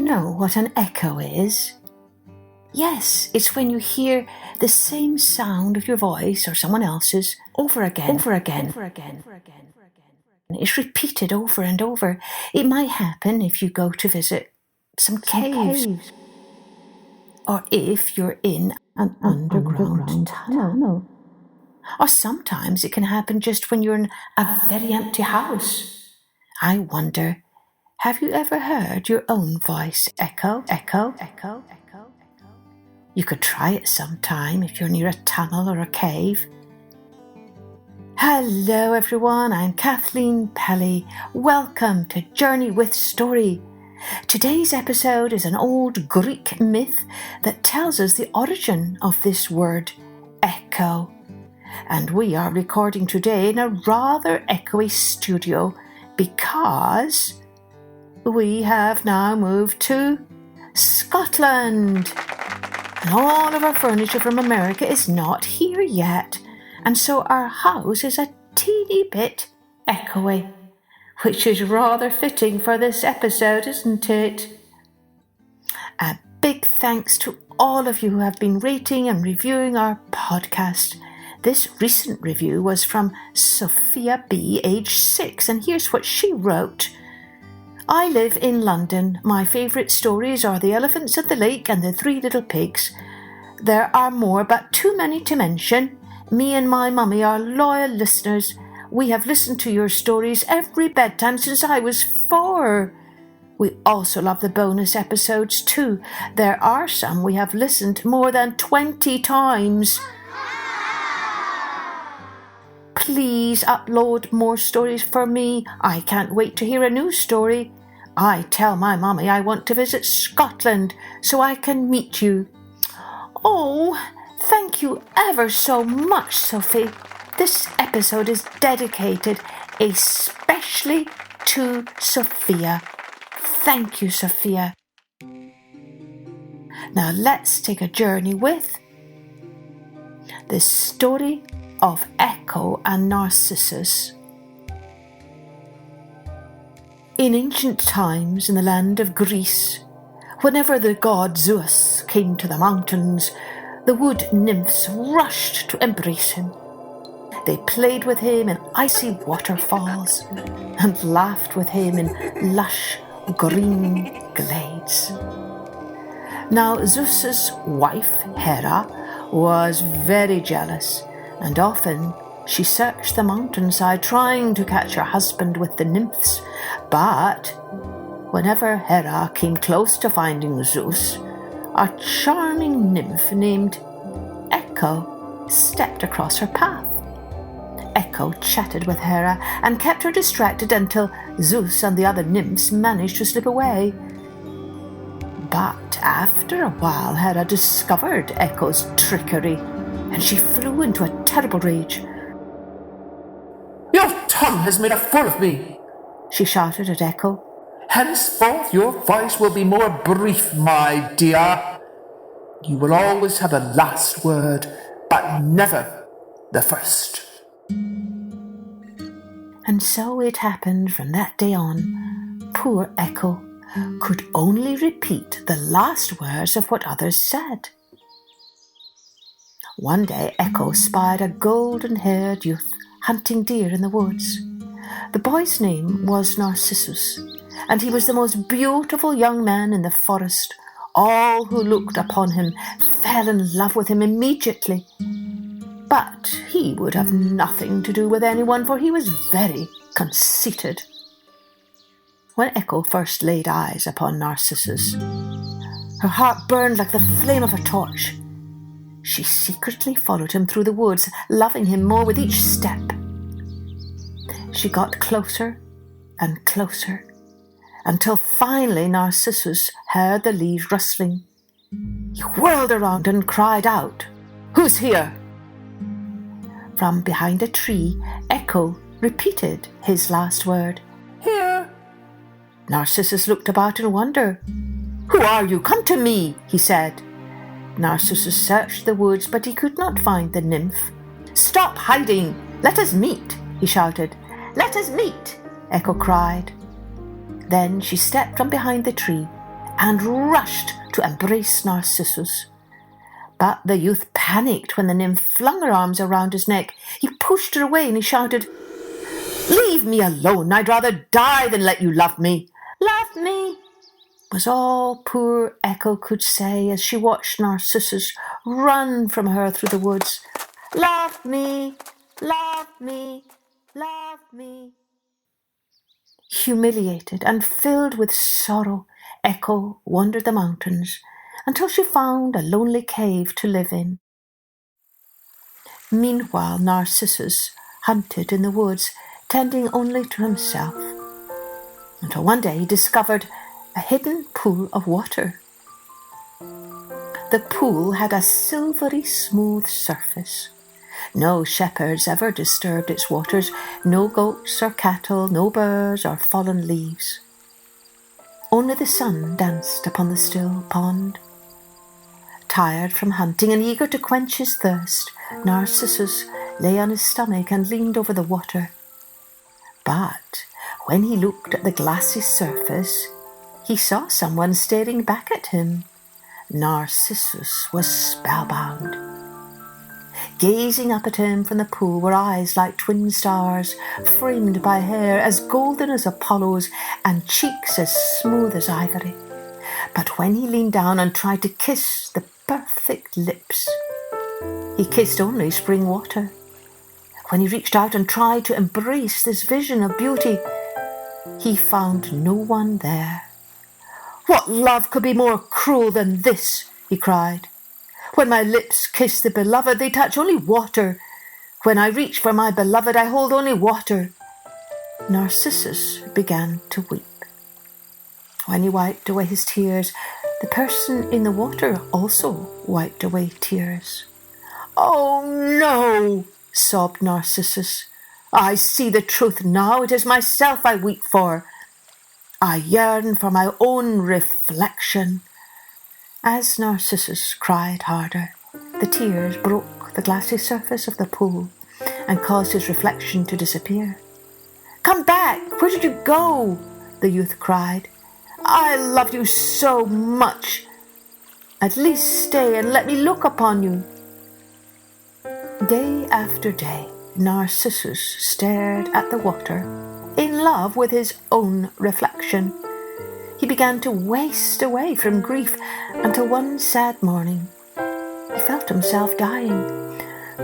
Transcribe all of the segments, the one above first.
know what an echo is? Yes, it's when you hear the same sound of your voice or someone else's over again. It's repeated over and over. It might happen if you go to visit some caves. Or if you're in an underground tunnel. Or sometimes it can happen just when you're in a very empty house. I wonder, have you ever heard your own voice echo? You could try it sometime if you're near a tunnel or a cave. Hello everyone, I'm Kathleen Pelly. Welcome to Journey with Story. Today's episode is an old Greek myth that tells us the origin of this word, echo. And we are recording today in a rather echoey studio because we have now moved to Scotland. And all of our furniture from America is not here yet. And so our house is a teeny bit echoey, which is rather fitting for this episode, isn't it? A big thanks to all of you who have been rating and reviewing our podcast. This recent review was from Sophia B, age 6, and here's what she wrote. I live in London. My favourite stories are The Elephants at the Lake and The Three Little Pigs. There are more, but too many to mention. Me and my mummy are loyal listeners. We have listened to your stories every bedtime since I was 4. We also love the bonus episodes too. There are some we have listened more than 20 times. Please upload more stories for me. I can't wait to hear a new story. I tell my mummy I want to visit Scotland so I can meet you. Oh, thank you ever so much, Sophie. This episode is dedicated especially to Sophia. Thank you, Sophia. Now let's take a journey with the story of Echo and Narcisuss. In ancient times in the land of Greece, whenever the god Zeus came to the mountains, the wood nymphs rushed to embrace him. They played with him in icy waterfalls and laughed with him in lush green glades. Now Zeus's wife, Hera, was very jealous, and often she searched the mountainside trying to catch her husband with the nymphs. But whenever Hera came close to finding Zeus, a charming nymph named Echo stepped across her path. Echo chatted with Hera and kept her distracted until Zeus and the other nymphs managed to slip away. But after a while, Hera discovered Echo's trickery, and she flew into a terrible rage. Your tongue has made a fool of me, she shouted at Echo. Henceforth your voice will be more brief, my dear. You will always have the last word, but never the first. And so it happened from that day on. Poor Echo could only repeat the last words of what others said. One day Echo spied a golden-haired youth hunting deer in the woods. The boy's name was Narcissus, and he was the most beautiful young man in the forest. All who looked upon him fell in love with him immediately. But he would have nothing to do with anyone, for he was very conceited. When Echo first laid eyes upon Narcissus, her heart burned like the flame of a torch. She secretly followed him through the woods, loving him more with each step. She got closer and closer, until finally Narcissus heard the leaves rustling. He whirled around and cried out, "Who's here?" From behind a tree, Echo repeated his last word, "Here." Narcissus looked about in wonder. "Who are you? Come to me," he said. Narcissus searched the woods, but he could not find the nymph. "Stop hiding! Let us meet," he shouted. "Let us meet," Echo cried. Then she stepped from behind the tree and rushed to embrace Narcissus. But the youth panicked when the nymph flung her arms around his neck. He pushed her away and he shouted, "Leave me alone! I'd rather die than let you love me." "Love me," was all poor Echo could say as she watched Narcissus run from her through the woods. "Love me, love me, love me." Humiliated and filled with sorrow, Echo wandered the mountains until she found a lonely cave to live in. Meanwhile, Narcissus hunted in the woods, tending only to himself, until one day he discovered a hidden pool of water. The pool had a silvery smooth surface. No shepherds ever disturbed its waters, no goats or cattle, no birds or fallen leaves. Only the sun danced upon the still pond. Tired from hunting and eager to quench his thirst, Narcissus lay on his stomach and leaned over the water. But when he looked at the glassy surface, he saw someone staring back at him. Narcissus was spellbound. Gazing up at him from the pool were eyes like twin stars, framed by hair as golden as Apollo's and cheeks as smooth as ivory. But when he leaned down and tried to kiss the perfect lips, he kissed only spring water. When he reached out and tried to embrace this vision of beauty, he found no one there. "What love could be more cruel than this?" he cried. "When my lips kiss the beloved, they touch only water. When I reach for my beloved, I hold only water." Narcissus began to weep. When he wiped away his tears, the person in the water also wiped away tears. "Oh no," sobbed Narcissus. "I see the truth now. It is myself I weep for. I yearn for my own reflection." As Narcissus cried harder, the tears broke the glassy surface of the pool and caused his reflection to disappear. "Come back! Where did you go?" the youth cried. "I love you so much. At least stay and let me look upon you." Day after day, Narcissus stared at the water, in love with his own reflection. He began to waste away from grief until one sad morning he felt himself dying.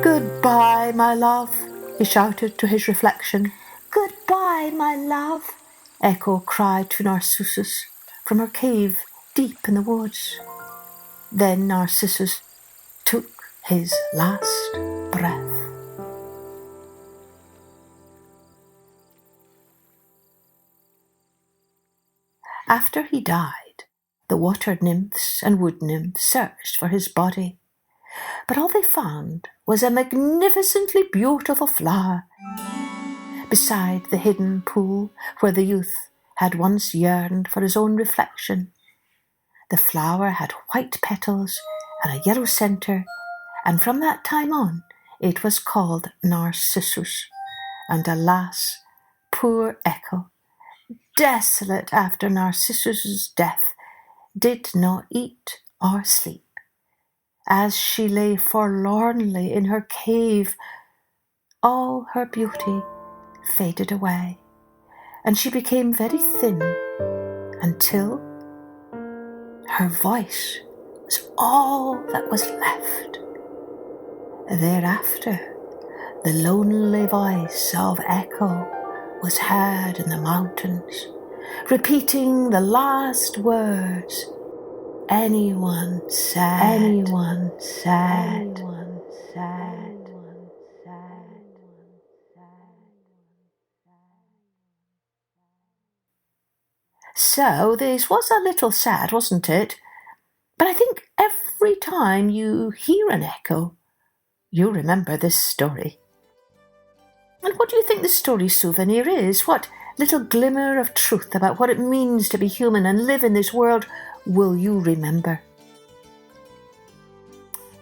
"Goodbye, my love," he shouted to his reflection. "Goodbye, my love," Echo cried to Narcissus from her cave deep in the woods. Then Narcissus took his last breath. After he died, the water nymphs and wood nymphs searched for his body, but all they found was a magnificently beautiful flower beside the hidden pool where the youth had once yearned for his own reflection. The flower had white petals and a yellow centre, and from that time on it was called Narcissus. And alas, poor Echo, desolate after Narcissus's death, did not eat or sleep. As she lay forlornly in her cave, all her beauty faded away, and she became very thin until her voice was all that was left. Thereafter, the lonely voice of Echo was heard in the mountains, repeating the last words anyone said. Anyone said. Anyone said. So this was a little sad, wasn't it? But I think every time you hear an echo, you remember this story. And what do you think the story souvenir is? What little glimmer of truth about what it means to be human and live in this world will you remember?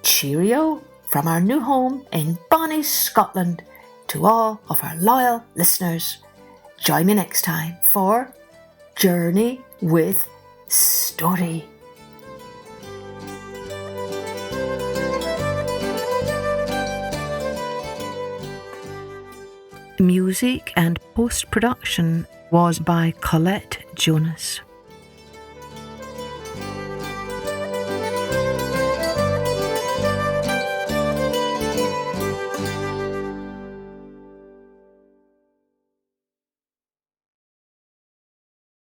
Cheerio from our new home in bonny Scotland to all of our loyal listeners. Join me next time for Journey with story. Music and post-production was by Colette Jonas.